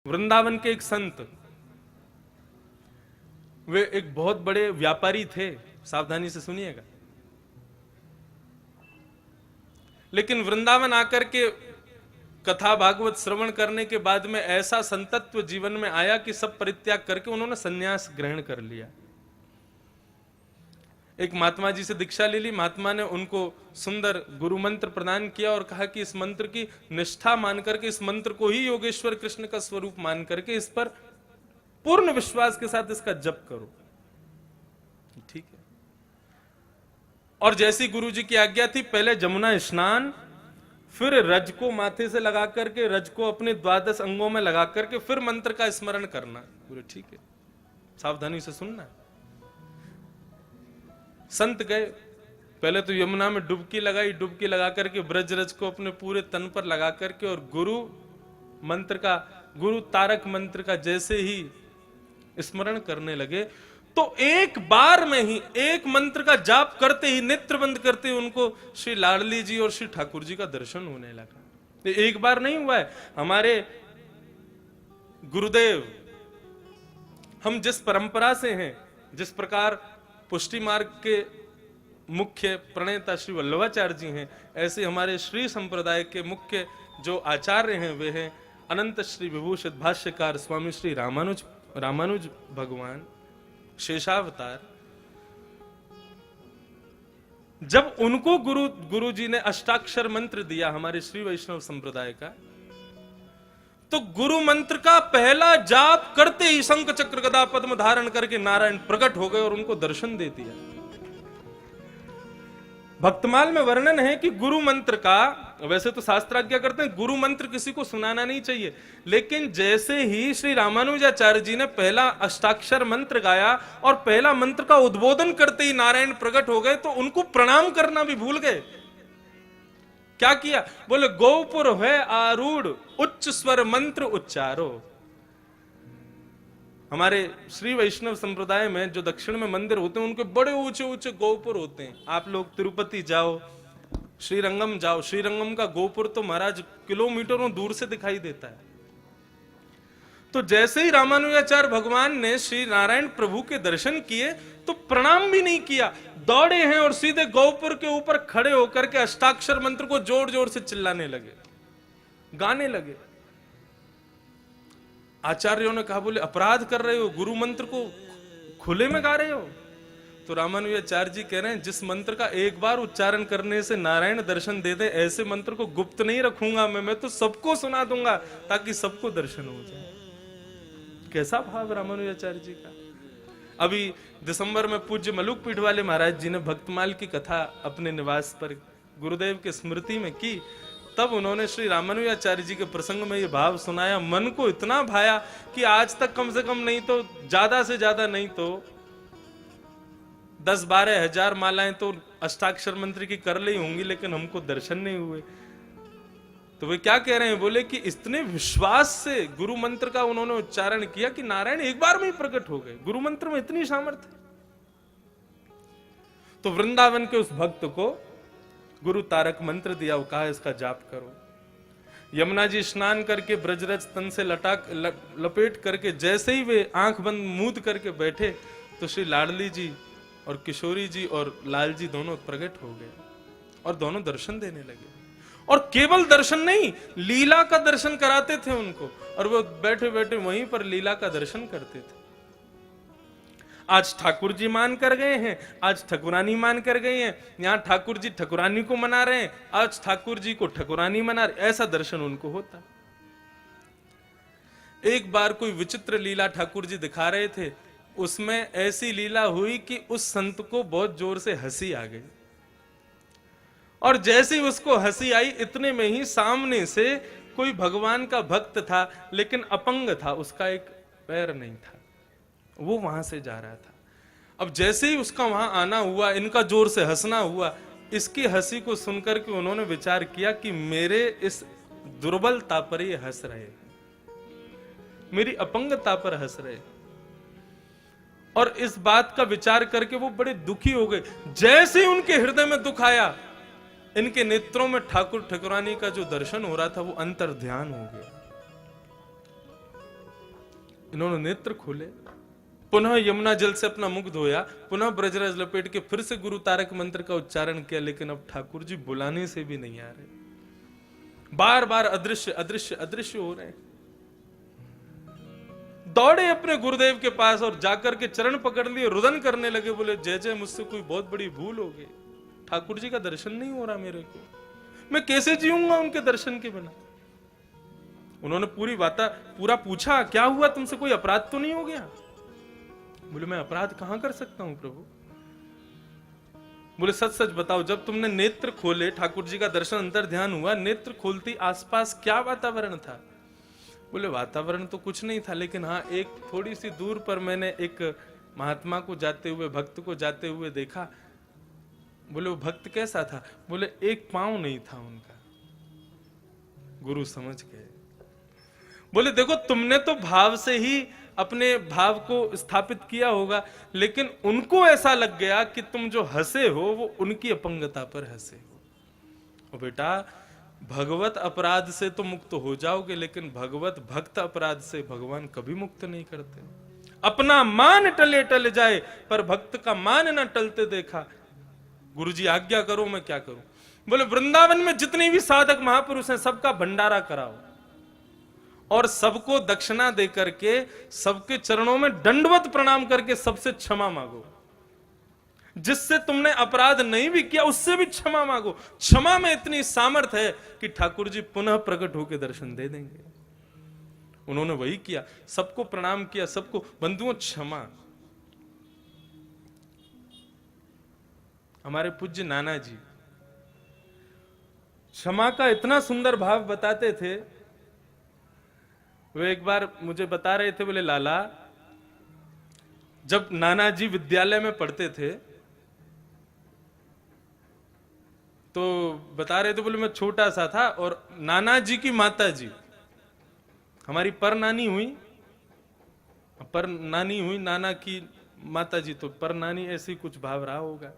वृंदावन के एक संत, वे एक बहुत बड़े व्यापारी थे, सावधानी से सुनिएगा। लेकिन वृंदावन आकर के कथा भागवत श्रवण करने के बाद में ऐसा संतत्व जीवन में आया कि सब परित्याग करके उन्होंने संन्यास ग्रहण कर लिया। एक महात्मा जी से दीक्षा ले ली। महात्मा ने उनको सुंदर गुरु मंत्र प्रदान किया और कहा कि इस मंत्र की निष्ठा मान करके, इस मंत्र को ही योगेश्वर कृष्ण का स्वरूप मान करके इस पर पूर्ण विश्वास के साथ इसका जप करो। ठीक है। और जैसी गुरु जी की आज्ञा थी, पहले जमुना स्नान, फिर रज को माथे से लगा करके, रज को अपने 12 अंगों में लगा करके फिर मंत्र का स्मरण करना। पूरे ठीक है, सावधानी से सुनना। संत गए, पहले तो यमुना में डुबकी लगाई, डुबकी लगा करके ब्रज रज को अपने पूरे तन पर लगा करके और गुरु मंत्र का, गुरु तारक मंत्र का जैसे ही स्मरण करने लगे, तो एक बार में ही एक मंत्र का जाप करते ही, नेत्र बंद करते ही उनको श्री लाडली जी और श्री ठाकुर जी का दर्शन होने लगा। ये एक बार नहीं हुआ है। हमारे गुरुदेव, हम जिस परंपरा से हैं, जिस प्रकार पुष्टि मार्ग के मुख्य प्रणेता श्री वल्लभाचार्य जी हैं, ऐसे हमारे श्री संप्रदाय के मुख्य जो आचार्य हैं वे हैं अनंत श्री विभूषित भाष्यकार स्वामी श्री रामानुज भगवान शेषावतार। जब उनको गुरु जी ने अष्टाक्षर मंत्र दिया हमारे श्री वैष्णव संप्रदाय का, तो गुरु मंत्र का पहला जाप करते ही शंख चक्र गदा पद्म धारण करके नारायण प्रकट हो गए और उनको दर्शन दे दिया। भक्तमाल में वर्णन है कि गुरु मंत्र का, वैसे तो शास्त्राज्ञा करते हैं गुरु मंत्र किसी को सुनाना नहीं चाहिए, लेकिन जैसे ही श्री रामानुजाचार्य जी ने पहला अष्टाक्षर मंत्र गाया और पहला मंत्र का उद्बोधन करते ही नारायण प्रकट हो गए, तो उनको प्रणाम करना भी भूल गए। क्या किया? बोले गोपुर है आरूढ़ उच्च स्वर मंत्र उच्चारो। हमारे श्री वैष्णव संप्रदाय में जो दक्षिण में मंदिर होते हैं उनके बड़े ऊंचे ऊंचे गोपुर होते हैं। आप लोग तिरुपति जाओ, श्रीरंगम जाओ, श्रीरंगम का गोपुर तो महाराज किलोमीटरों दूर से दिखाई देता है। तो जैसे ही रामानुजाचार्य भगवान ने श्री नारायण प्रभु के दर्शन किए तो प्रणाम भी नहीं किया, दौड़े हैं और सीधे गोपुर के ऊपर खड़े होकर के अष्टाक्षर मंत्र को जोर जोर से चिल्लाने लगे, गाने लगे। आचार्यों ने कहा, बोले अपराध कर रहे हो, गुरु मंत्र को खुले में गा रहे हो। तो रामानुजाचार्य जी कह रहे हैं, जिस मंत्र का एक बार उच्चारण करने से नारायण दर्शन दे दे, ऐसे मंत्र को गुप्त नहीं रखूंगा मैं तो सबको सुना दूंगा ताकि सबको दर्शन हो जाए। कैसा भाव रामानुजाचार्य जी का। अभी दिसंबर में पूज्य मलुक पीठ वाले महाराज जी ने भक्तमाल की कथा अपने निवास पर गुरुदेव के स्मृति में की, तब उन्होंने श्री रामानुजाचार्य जी के प्रसंग में ये भाव सुनाया। मन को इतना भाया कि आज तक कम से कम नहीं तो ज्यादा से ज्यादा नहीं तो 10-12 हजार मालाएं तो अष्टाक्षर मंत्र की कर ली होंगी, लेकिन हमको दर्शन नहीं हुए। तो वे क्या कह रहे हैं? बोले कि इतने विश्वास से गुरु मंत्र का उन्होंने उच्चारण किया कि नारायण एक बार में ही प्रकट हो गए। गुरु मंत्र में इतनी सामर्थ्य। तो वृंदावन के उस भक्त को गुरु तारक मंत्र दिया, वो कहा इसका जाप करो। यमुना जी स्नान करके ब्रजरज तन से लपेट करके जैसे ही वे आंख बंद मूंद करके बैठे, तो श्री लाडली जी और किशोरी जी और लाल जी दोनों प्रकट हो गए और दोनों दर्शन देने लगे। और केवल दर्शन नहीं, लीला का दर्शन कराते थे उनको, और वो बैठे बैठे वहीं पर लीला का दर्शन करते थे। आज ठाकुर जी मान कर गए हैं, आज ठकुरानी मान कर गए हैं, यहां ठाकुर जी ठकुरानी को मना रहे हैं, आज ठाकुर जी को ठकुरानी मना रहे, ऐसा दर्शन उनको होता। एक बार कोई विचित्र लीला ठाकुर जी दिखा रहे थे, उसमें ऐसी लीला हुई कि उस संत को बहुत जोर से हंसी आ गई, और जैसे ही उसको हंसी आई, इतने में ही सामने से कोई भगवान का भक्त था, लेकिन अपंग था, उसका एक पैर नहीं था, वो वहां से जा रहा था। अब जैसे ही उसका वहां आना हुआ, इनका जोर से हंसना हुआ, इसकी हंसी को सुनकर के उन्होंने विचार किया कि मेरे इस दुर्बलता पर ये हंस रहे, मेरी अपंगता पर हंस रहे। और इस बात का विचार करके वो बड़े दुखी हो गए। जैसे ही उनके हृदय में दुख आया, इनके नेत्रों में ठाकुर ठकुरानी का जो दर्शन हो रहा था वो अंतर ध्यान हो गया। इन्होंने नेत्र खोले, पुनः यमुना जल से अपना मुख धोया, पुनः ब्रजरज लपेट के फिर से गुरु तारक मंत्र का उच्चारण किया, लेकिन अब ठाकुर जी बुलाने से भी नहीं आ रहे। बार बार अदृश्य अदृश्य अदृश्य हो रहे। दौड़े अपने गुरुदेव के पास और जाकर के चरण पकड़ लिए, रुदन करने लगे, बोले जय जय, मुझसे कोई बहुत बड़ी भूल हो गई, ठाकुर जी का दर्शन नहीं हो रहा मेरे को, मैं कैसे जीऊंगा उनके दर्शन के बिना। उन्होंने पूरा पूछा, क्या हुआ तुमसे, कोई अपराध तो नहीं हो गया? बोले मैं अपराध कहां कर सकता हूं प्रभु। बोले सच सच बताओ, जब तुमने नेत्र खोले, ठाकुर जी का दर्शन अंतर ध्यान हुआ, नेत्र खोलती आसपास क्या वातावरण था? बोले वातावरण तो कुछ नहीं था, लेकिन हाँ एक थोड़ी सी दूर पर मैंने एक महात्मा को जाते हुए, भक्त को जाते हुए देखा। बोले वो भक्त कैसा था? बोले एक पांव नहीं था उनका। गुरु समझ गए। बोले देखो तुमने तो भाव से ही अपने भाव को स्थापित किया होगा, लेकिन उनको ऐसा लग गया कि तुम जो हंसे हो वो उनकी अपंगता पर हंसे हो। और बेटा भगवत अपराध से तो मुक्त हो जाओगे, लेकिन भगवत भक्त अपराध से भगवान कभी मुक्त नहीं करते। अपना मान टले टल जाए, पर भक्त का मान न टलते देखा। गुरुजी आज्ञा करो, मैं क्या करूं? बोले वृंदावन में जितने भी साधक महापुरुष हैं सबका भंडारा कराओ और सबको दक्षिणा दे करके, सबके चरणों में दंडवत प्रणाम करके सबसे क्षमा मांगो। जिससे तुमने अपराध नहीं भी किया उससे भी क्षमा मांगो। क्षमा में इतनी सामर्थ है कि ठाकुर जी पुनः प्रकट होकर दर्शन दे देंगे। उन्होंने वही किया, सबको प्रणाम किया, सबको। बंधुओं क्षमा, हमारे पूज्य नाना जी क्षमा का इतना सुंदर भाव बताते थे। वे एक बार मुझे बता रहे थे, बोले लाला जब नाना जी विद्यालय में पढ़ते थे तो बता रहे थे, बोले मैं छोटा सा था और नाना जी की माता जी, हमारी पर नानी हुई नाना की माता जी, तो पर नानी ऐसी कुछ भाव रहा होगा।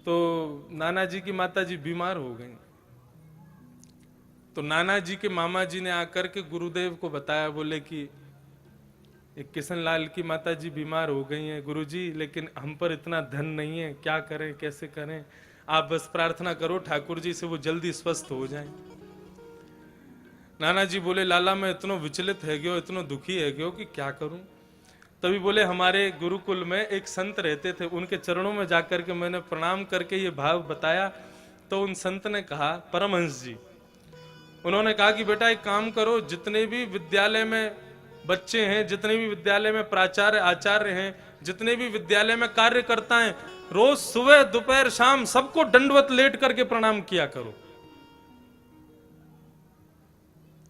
तो नाना जी की माता जी बीमार हो गई, तो नाना जी के मामा जी ने आकर के गुरुदेव को बताया, बोले कि एक किशन लाल की माता जी बीमार हो गई हैं गुरुजी, लेकिन हम पर इतना धन नहीं है, क्या करें कैसे करें, आप बस प्रार्थना करो ठाकुर जी से वो जल्दी स्वस्थ हो जाएं। नाना जी बोले लाला मैं इतना विचलित है गयो, इतना दुखी है गयो कि क्या करूं। तभी बोले हमारे गुरुकुल में एक संत रहते थे, उनके चरणों में जाकर के मैंने प्रणाम करके ये भाव बताया। तो उन संत ने कहा, परमहंस जी, उन्होंने कहा कि बेटा एक काम करो, जितने भी विद्यालय में बच्चे हैं, जितने भी विद्यालय में प्राचार्य आचार्य हैं, जितने भी विद्यालय में कार्यकर्ता हैं, रोज सुबह दोपहर शाम सबको दंडवत लेट करके प्रणाम किया करो।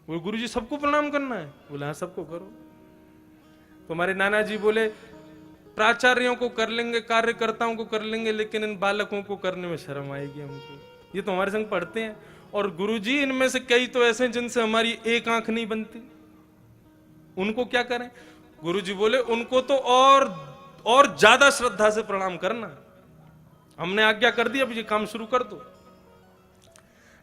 वो गुरुजी सबको प्रणाम करना है? बोले हाँ सबको करो। तो हमारे नाना जी बोले प्राचार्यों को कर लेंगे, कार्यकर्ताओं को कर लेंगे, लेकिन इन बालकों को करने में शर्म आएगी हमको, ये तो हमारे संग पढ़ते हैं। और गुरुजी इनमें से कई तो ऐसे हैं जिनसे हमारी एक आंख नहीं बनती, उनको क्या करें? गुरुजी बोले उनको तो और ज्यादा श्रद्धा से प्रणाम करना, हमने आज्ञा कर दी, अब ये काम शुरू कर दो।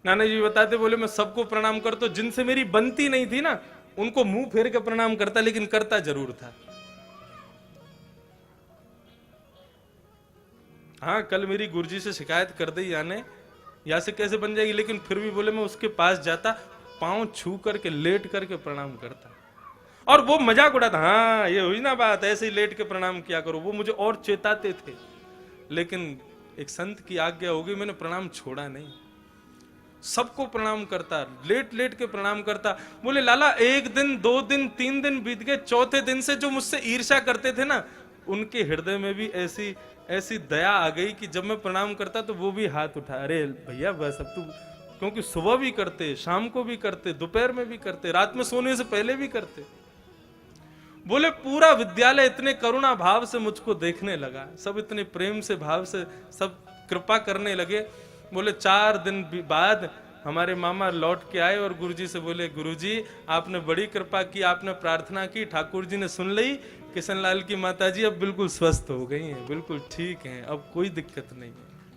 नाना जी बताते, बोले मैं सबको प्रणाम करता, जिनसे मेरी बनती नहीं थी ना उनको मुंह फेर के प्रणाम करता, लेकिन करता जरूर था। हाँ कल मेरी गुरुजी से शिकायत कर दी याने, या से कैसे बन जाएगी, लेकिन फिर भी बोले मैं उसके पास जाता, पांव छू करके लेट करके प्रणाम करता, और वो मजाक उड़ाता, हाँ ये हुई ना बात, ऐसे ही लेट के प्रणाम किया करो। वो मुझे और चेताते थे, लेकिन एक संत की आज्ञा हो गई, मैंने प्रणाम छोड़ा नहीं, सबको प्रणाम करता, लेट लेट के प्रणाम करता। बोले लाला एक दिन, 2 दिन, 3 दिन बीत गए, चौथे दिन से जो मुझसे ईर्ष्या करते थे ना, उनके हृदय में भी ऐसी दया आ गई कि जब मैं प्रणाम करता तो वो भी हाथ उठा, अरे भैया बस अब तू, क्योंकि सुबह भी करते, शाम को भी करते, दोपहर में भी करते, रात में सोने से पहले भी करते। बोले पूरा विद्यालय इतने करुणा भाव से मुझको देखने लगा, सब इतने प्रेम से भाव से सब कृपा करने लगे। बोले 4 दिन बाद हमारे मामा लौट के आए और गुरुजी से बोले, गुरुजी आपने बड़ी कृपा की, आपने प्रार्थना की, ठाकुर जी ने सुन ली, किशन लाल की माताजी अब बिल्कुल स्वस्थ हो गई हैं, बिल्कुल ठीक हैं, अब कोई दिक्कत नहीं है।